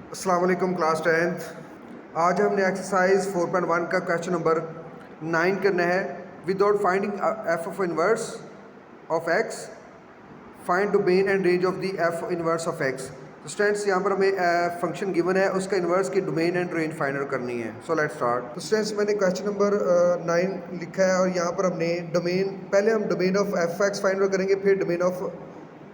अस्सलाम वालेकुम class 10th। आज हमने एक्सरसाइज 4.1 का क्वेश्चन नंबर 9 करना है। Without finding F of inverse of x find domain and range of the F inverse of x. तो स्टूडेंट्स यहाँ पर हमें फंक्शन गिवन है, उसका इन्वर्स की domain and range find out करनी है। So let's start. तो स्टूडेंट्स मैंने क्वेश्चन नंबर 9 लिखा है और यहाँ पर हमने डोमेन, पहले हम domain of F x find out करेंगे, फिर domain of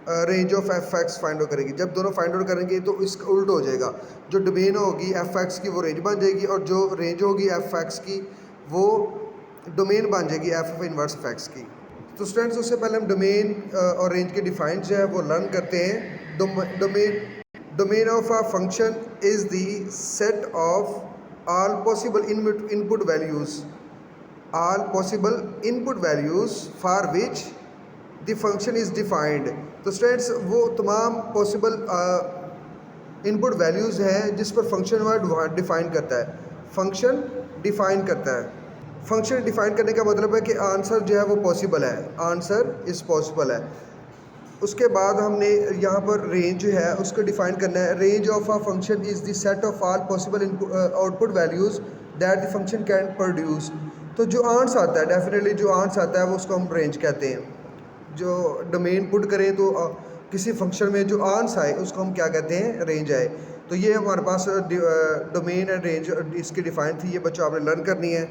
range of F x find out करेंगे। जब दोनों फाइंड आउट करेंगे तो इसका उल्ट हो जाएगा। जो डोमेन होगी एफ एक्स की वो रेंज बन जाएगी और जो रेंज होगी एफ एक्स की वो डोमेन बन जाएगी F of inverse of x की। तो स्टूडेंट्स उससे पहले हम डोमेन और रेंज के डिफाइन जो है वो लर्न करते हैं। Domain of a function is the set of all possible input values for which the function is defined. तो स्टूडेंट्स वो तमाम पॉसिबल इनपुट वैल्यूज़ हैं जिस पर फंक्शन डिफ़ाइन करता है। फंक्शन डिफ़ाइन करता है। फंक्शन डिफ़ाइन करने का मतलब है कि आंसर जो है वो पॉसिबल है, आंसर इज़ पॉसिबल है। उसके बाद हमने यहाँ पर रेंज जो है उसको डिफ़ाइन करना है। Range of a function is the set of all possible output values that the function can produce. तो जो आंसर आता है, डेफिनेटली जो आंसर आता है वो उसको हम रेंज कहते हैं। जो डोमेन पुट करें तो किसी फंक्शन में जो आंसर आए उसको हम क्या कहते हैं, रेंज आए। तो ये हमारे पास डोमेन एंड रेंज इसकी डिफ़ाइन थी, ये बच्चों आपने लर्न करनी है।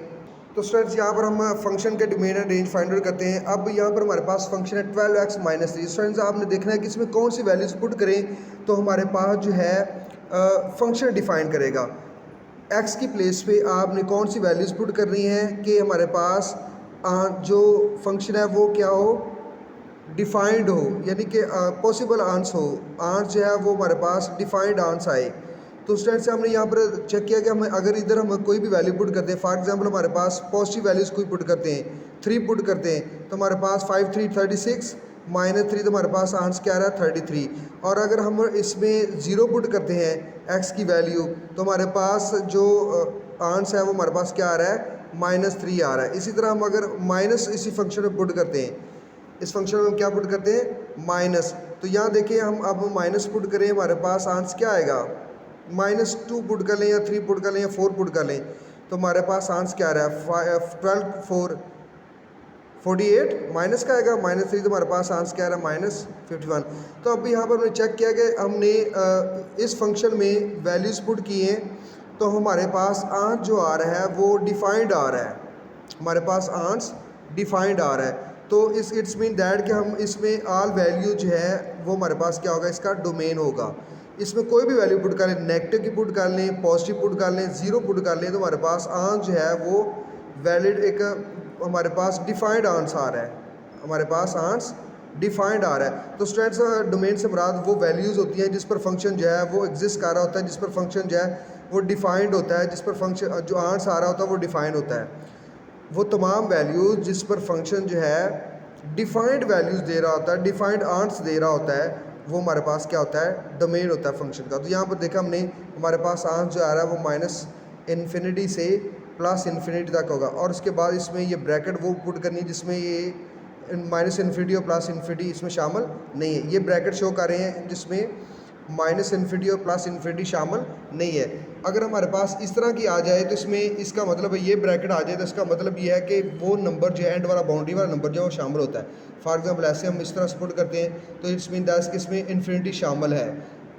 तो स्टूडेंट्स यहाँ पर हम फंक्शन के domain and range find out करते हैं। अब यहाँ पर हमारे पास फंक्शन है 12x - 3। स्टूडेंट्स आपने देखना है कि इसमें कौन सी वैल्यूज़ पुट करें तो हमारे पास जो है फंक्शन डिफ़ाइन करेगा। x की प्लेस पे आपने कौन सी वैल्यूज़ पुट करनी है कि हमारे पास जो फंक्शन है वो क्या हो, डिफाइंड हो, यानी कि पॉसिबल आंसर हो। आंसर जो है वो हमारे पास डिफाइंड आंसर आए। तो स्टूडेंट्स हमने यहाँ पर चेक किया कि हम अगर इधर हम कोई भी वैल्यू पुट करते हैं, फॉर एग्जांपल हमारे पास पॉजिटिव वैल्यूज़ कोई पुट करते हैं, 3 पुट करते हैं तो हमारे पास 5 3 36 -3, तो हमारे पास आंसर क्या आ रहा है 33। और अगर हम इसमें 0 पुट करते हैं एक्स की वैल्यू तो हमारे पास जो आंसर है वो हमारे पास क्या आ रहा है, -3 आ रहा है। इसी तरह हम अगर माइनस इसी फंक्शन में पुट करते हैं, इस फंक्शन में हम क्या पुट करते हैं, माइनस। तो यहाँ देखिए हम अब माइनस पुट करें, हमारे पास आंसर क्या आएगा, -2 पुट कर लें या 3 पुट कर लें या 4 पुट कर लें तो हमारे पास आंसर क्या आ रहा है, 12 4 48 माइनस का आएगा, -3 तो हमारे पास आंसर क्या आ रहा है, -51। तो अब यहाँ पर हमने चेक किया कि हमने इस फंक्शन में वैल्यूज़ पुट की हैं तो हमारे पास आंसर जो आ रहा है वो डिफाइंड आ रहा है, हमारे पास आंसर डिफाइंड आ रहा है। तो इट्स मीन दैट कि हम इसमें ऑल वैल्यू जो है वो हमारे पास क्या होगा, इसका डोमेन होगा। इसमें कोई भी वैल्यू पुट कर लें, नेगेटिव की पुट कर लें, पॉजिटिव पुट कर लें, 0 पुट कर लें तो हमारे पास आंसर जो है वो वैलिड एक हमारे पास डिफाइंड आंसर आ रहा है, हमारे पास आंसर डिफाइंड आ रहा है। तो स्टूडेंट्स डोमेन से मुराद वो वैल्यूज़ होती हैं जिस पर फंक्शन जो है वो एग्जिस्ट कर रहा होता है, जिस पर फंक्शन जो है वो डिफाइंड होता है, जिस पर फंक्शन जो आंसर आ रहा होता है वो डिफाइंड होता है। वो तमाम वैल्यूज़ जिस पर फंक्शन जो है डिफाइंड वैल्यूज़ दे रहा होता है, डिफाइंड आंसर दे रहा होता है, वो हमारे पास क्या होता है, डोमेन होता है फंक्शन का। तो यहाँ पर देखा हमने हमारे पास आंसर जो आ रहा है वो -∞ से +∞ तक होगा और उसके बाद इसमें ये ब्रैकेट वो पुट करनी है जिसमें ये -∞ और +∞ इसमें शामिल नहीं है। ये ब्रैकेट शो कर रहे हैं जिसमें -∞ और +∞ शामिल नहीं है। अगर हमारे पास इस तरह की आ जाए तो इसमें इसका मतलब है ये ब्रैकेट आ जाए तो इसका मतलब ये है कि वो नंबर जो है एंड वाला बाउंड्री वाला नंबर जो है वो शामिल होता है। फॉर एग्जांपल ऐसे हम इस तरह सपोर्ट करते हैं तो इट्स मीन दैट कि इसमें इन्फिनिटी शामिल है।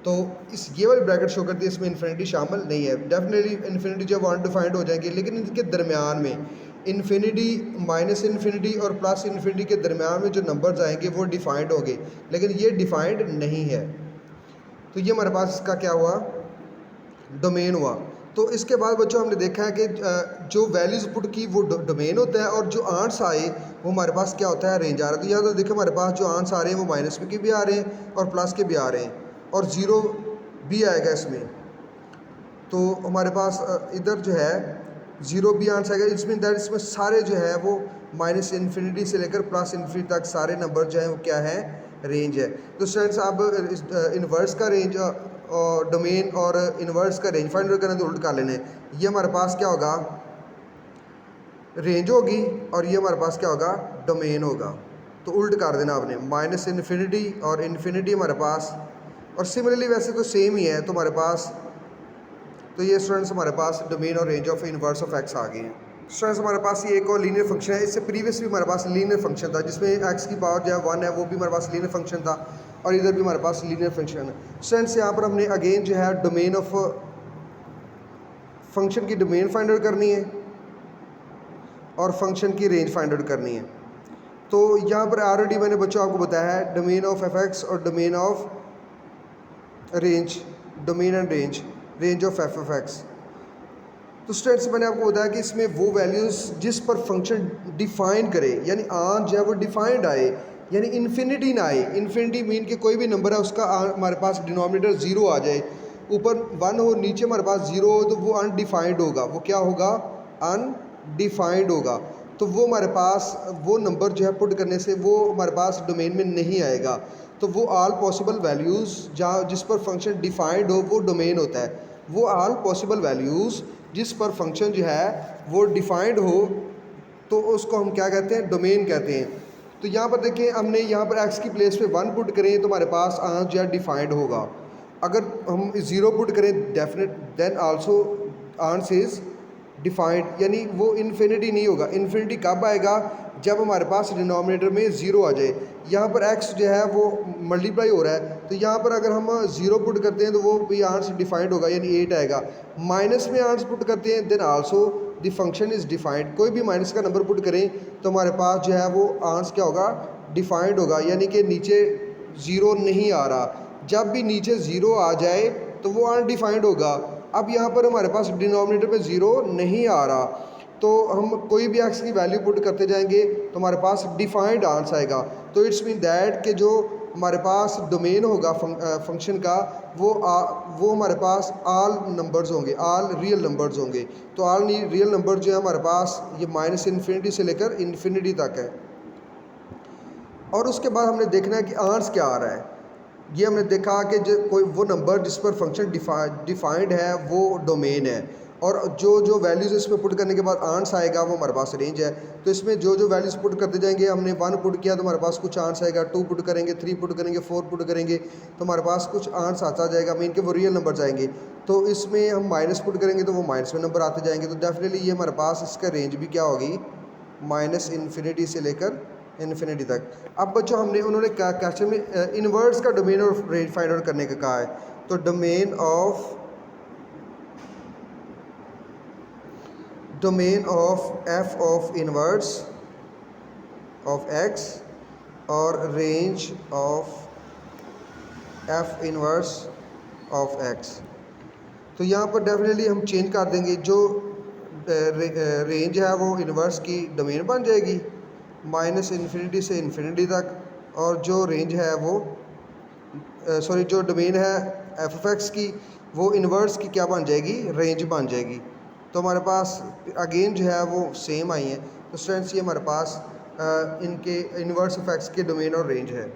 तो इस ये वाली ब्रैकेट शो करती है इसमें इन्फिनिटी शामिल नहीं है। डेफिनेटली इन्फिनिटी जब अनडिफाइंड हो जाएंगी, लेकिन इनके दरमियान में इन्फिनिटी, -∞ और +∞ के दरमियान में जो नंबर्स आएंगे वो डिफाइंड होंगे, लेकिन ये डिफाइंड नहीं है। तो ये हमारे पास इसका क्या हुआ, डोमेन हुआ। तो इसके बाद बच्चों हमने देखा है कि जो वैल्यूज़ पुट की वो डोमेन होता है और जो आंसर आए वो हमारे पास क्या होता है, रेंज आ रहा है। तो यहाँ तो देखिए हमारे पास जो आंसर आ रहे हैं वो माइनस के भी आ रहे हैं और प्लस के भी आ रहे हैं और 0 भी आएगा इसमें। तो हमारे पास इधर जो है 0 भी आंसर आएगा। इसमें दैट इसमें सारे जो है वो -∞ से लेकर +∞ तक सारे नंबर जो हैं वो क्या है, रेंज है। तो स्टूडेंट्स आप इन्वर्स का रेंज और डोमेन और इन्वर्स का रेंज फाइंड करना तो उल्ट कर लेना है। ये हमारे पास क्या होगा, रेंज होगी और ये हमारे पास क्या होगा, डोमेन होगा। तो उल्ट कर देना आपने, -∞ और इन्फिनिटी हमारे पास, और सिमिलरली वैसे तो सेम ही है। तो हमारे पास तो ये स्टूडेंट्स हमारे पास डोमेन और range of inverse of x आ गए हैं। स्टूडेंट्स हमारे पास ये एक और लीनियर फंक्शन है, इससे प्रीवियस भी हमारे पास लीनियर फंक्शन था जिसमें एक्स की पावर जो है 1 है, वो भी हमारे पास लीनियर फंक्शन था, और इधर भी हमारे पास लीनियर फंक्शन है। स्टूडेंट्स यहाँ पर हमने अगेन जो है डोमेन ऑफ फंक्शन की डोमेन फाइंड आउट करनी है और फंक्शन की रेंज फाइंड आउट करनी है। तो यहाँ पर ऑलरेडी मैंने बच्चों आपको बताया है डोमेन ऑफ एफ एक्स और domain of range, domain and range of F x. तो स्टूडेंट्स मैंने आपको बताया कि इसमें वो वैल्यूज़ जिस पर फंक्शन डिफाइन करे, यानी आन जो है वो डिफाइंड आए, यानी इन्फिनिटी ना आए। इन्फिनिटी मीन कि कोई भी नंबर है उसका हमारे पास डिनोमिनेटर ज़ीरो आ जाए, ऊपर 1 हो नीचे हमारे पास 0 हो, तो वो अनडिफाइंड होगा। वो क्या होगा? अनडिफाइंड होगा। तो वो हमारे पास वो नंबर जो है पुट करने से वो हमारे पास डोमेन में नहीं आएगा। तो वो ऑल पॉसिबल वैल्यूज़ जहाँ जिस पर फंक्शन डिफाइंड हो वो डोमेन होता है। वो ऑल पॉसिबल वैल्यूज़ जिस पर फंक्शन जो है वो डिफाइंड हो तो उसको हम क्या कहते हैं? डोमेन कहते हैं। तो यहाँ पर देखें, हमने यहाँ पर एक्स की प्लेस पे 1 पुट करें तो हमारे पास आंसर जो है डिफाइंड होगा। अगर हम 0 पुट करें definite then also answer is defined, यानी वो इन्फिनिटी नहीं होगा। इन्फिनिटी कब आएगा? जब हमारे पास डिनोमिनेटर में 0 आ जाए। यहाँ पर x जो है वो मल्टीप्लाई हो रहा है, तो यहाँ पर अगर हम 0 पुट करते हैं तो वो भी आंसर डिफाइंड होगा, यानी 8 आएगा। माइनस में आंसर पुट करते हैं then also the function is defined. कोई भी माइनस का नंबर पुट करें तो हमारे पास जो है वो आंसर क्या होगा? डिफाइंड होगा, यानी कि नीचे 0 नहीं आ रहा। जब भी नीचे 0 आ जाए तो वो अनडिफाइंड होगा। अब यहाँ पर हमारे पास डिनोमिनेटर पे 0 नहीं आ रहा, तो हम कोई भी एक्स की वैल्यू पुट करते जाएंगे तो हमारे पास डिफाइंड आंसर आएगा। तो इट्स मीन दैट कि जो हमारे पास डोमेन होगा फंक्शन का वो हमारे पास ऑल नंबर्स होंगे, ऑल रियल नंबर्स होंगे। तो ऑल रियल नंबर जो है हमारे पास ये माइनस इन्फिनिटी से लेकर इन्फिनिटी तक है। और उसके बाद हमने देखना है कि आंसर क्या आ रहा है। ये हमने देखा कि जो कोई वो नंबर जिस पर फंक्शन डिफाइंड है वो डोमेन है, और जो वैल्यूज़ इसमें पुट करने के बाद आंसर आएगा वो हमारे पास रेंज है। तो इसमें जो वैल्यूज़ पुट करते जाएंगे, हमने 1 पुट किया तो हमारे पास कुछ आंसर आएगा, 2 पुट करेंगे, 3 पुट करेंगे, 4 पुट करेंगे तो हमारे पास कुछ आंसर आता जाएगा, मीन के वो रियल नंबर जाएंगे। तो इसमें हम माइनस पुट करेंगे तो वो माइनस में नंबर आते जाएंगे। तो डेफिनेटली ये हमारे पास इसका रेंज भी क्या होगी? माइनस इन्फिनिटी से लेकर इन्फिनिटी तक। अब बच्चों उन्होंने क्या क्वेश्चन में इनवर्स का डोमेन और रेंज फाइंड आउट करने का कहा है। तो domain of f of inverse of x और range of f inverse of x. तो यहाँ पर डेफिनेटली हम चेंज कर देंगे, जो रेंज है वो इनवर्स की डोमेन बन जाएगी माइनस इन्फिनिटी से इन्फिनिटी तक, और जो रेंज है वो जो डोमेन है एफ एफ एक्स की वो इन्वर्स की क्या बन जाएगी? रेंज बन जाएगी। तो हमारे पास अगेन जो है वो सेम आई है। तो स्टूडेंट्स ये हमारे पास इनके इन्वर्स ऑफ एक्स के डोमेन और रेंज है।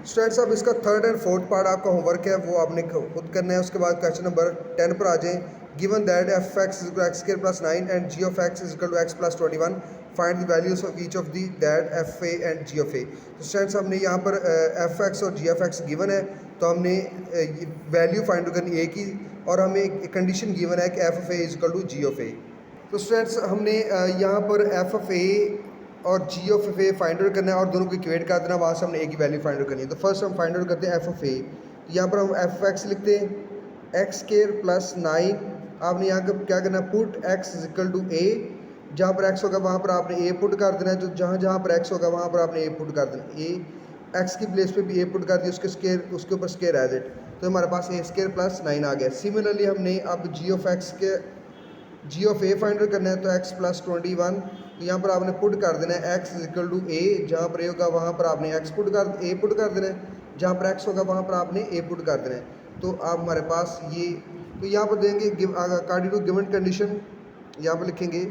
स्टूडेंट्स अब इसका 3rd एंड 4th पार्ट आपका होमवर्क है, वो आपने खुद करना है। उसके बाद क्वेश्चन नंबर 10 पर आ जाएँ। Given that f x is equal x square plus 9 and g of x is equal to x plus 21, find the values of each of the that f a and g of a. तो students हमने यहाँ पर F x और g of x given है, तो हमने value find करनी ए की, और हमें एक कंडीशन गिवन है कि f of a is equal to g of a. तो स्टूडेंट्स हमने यहाँ पर एफ ऑफ ए और g of a find out करना है और दोनों को इक्वेट कर देना, वहाँ से हमने ए की वैल्यू फाइंड आउट करनी है। तो फर्स्ट हम फाइंड आउट करते हैं एफ ऑफ ए। तो यहाँ पर हम एफ एक्स लिखते हैं एक्स स्क्वायर प्लस 9। आपने यहाँ का क्या करना है? Put x is equal to a. जहाँ पर एक्स होगा वहाँ पर आपने ए पुट कर देना है, जो जहाँ पर एक्स होगा वहाँ पर आपने ए पुट कर देना। ए एक्स की प्लेस पे भी ए पुट कर दिया, उसके ऊपर स्क्वायर एज इट, तो हमारे पास ए स्क्वायर प्लस 9 आ गया। सिमिलरली हमने अब जी ऑफ ए फाइंड करना है, तो एक्स प्लस 21। तो यहाँ पर आपने पुट कर देना है x is equal to a, जहाँ पर ए होगा वहाँ पर आपने ए पुट कर देना है, जहाँ पर एक्स होगा वहाँ पर आपने ए पुट कर देना है। तो आप हमारे पास ये, तो यहाँ पर देंगे अकॉर्डिंग टू गिवन कंडीशन, यहाँ पर लिखेंगे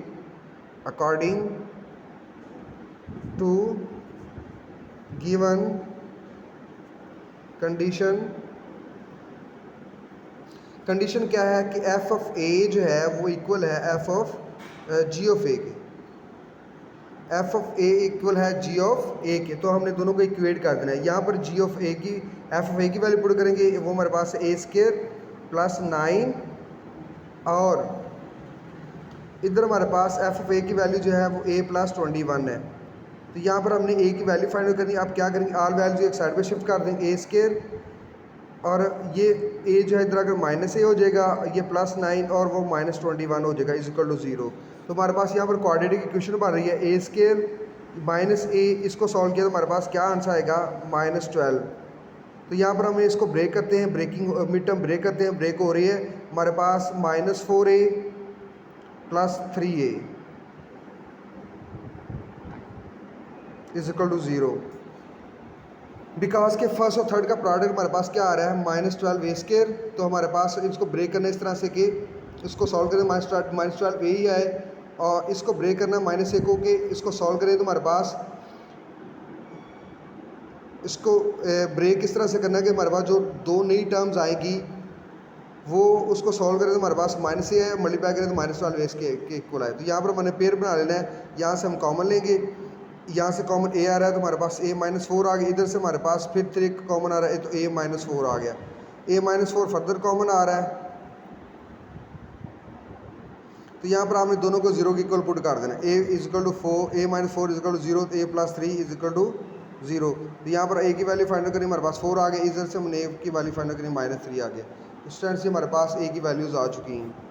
अकॉर्डिंग टू गिवन कंडीशन क्या है कि एफ ऑफ ए जो है वो इक्वल है एफ ऑफ जी ऑफ ए के। एफ ऑफ ए इक्वल है जी ऑफ ए के, तो हमने दोनों को इक्वेट कर देना है। यहाँ पर जी ऑफ ए की एफ ऑफ ए की वैल्यू पुट करेंगे, वो हमारे पास ए स्क्वायर प्लस 9 और इधर हमारे पास एफ ऑफ ए की वैल्यू जो है वो ए प्लस 21 है। तो यहाँ पर हमने ए की वैल्यू फाइंड करनी है। आप क्या करेंगे, ऑल वैल्यू एक साइड पे शिफ्ट कर देंगे, ए स्केयर, और ये ए जो है इधर अगर माइनस ए हो जाएगा, ये +9 और वो -21 हो जाएगा, इज इक्वल टू 0। तो हमारे पास यहाँ पर क्वाड्रेटिक इक्वेशन बन रही है, ए स्केयर माइनस ए, इसको सॉल्व किया तो हमारे पास क्या आंसर आएगा, -12। तो यहाँ पर हम इसको ब्रेक करते हैं, ब्रेकिंग मिड टर्म ब्रेक करते हैं, ब्रेक हो रही है हमारे पास -4a + 3a is equal to 0। Because के फर्स्ट और थर्ड का प्रोडक्ट हमारे पास क्या आ रहा है, -12a स्केयर। तो हमारे पास इसको ब्रेक करना इस तरह से कि इसको सॉल्व करें, -12a ही आए, और इसको ब्रेक करना -1 को के इसको सॉल्व करें तो हमारे पास इसको ब्रेक इस तरह से करना है कि हमारे पास जो दो नई टर्म्स आएगी वो उसको सॉल्व करें तो हमारे पास -a है, मल्टीप्लाई करें तो -12a के इक्वल आए। तो यहाँ पर मैंने पेयर बना लेना है, यहाँ से हम कॉमन लेंगे, यहाँ से कॉमन a आ रहा है तो हमारे पास a -4 आ गया, इधर से हमारे पास फिर 3 कॉमन आ रहा है तो a -4 आ गया, a -4 फर्दर कॉमन आ रहा है। तो यहाँ पर आपने दोनों को 0 के इक्वल पुट कर देना, a is equal to 4, a -4 is equal to 0, a + 3 is equal to 0। तो यहाँ पर a की वैल्यू फाइंड करें, हमारे पास 4 आ गया, इधर से हमने a की वैल्यू फाइंड करें -3 आ गया। तो स्टूडेंट्स हमारे पास a की वैल्यूज़ आ चुकी हैं।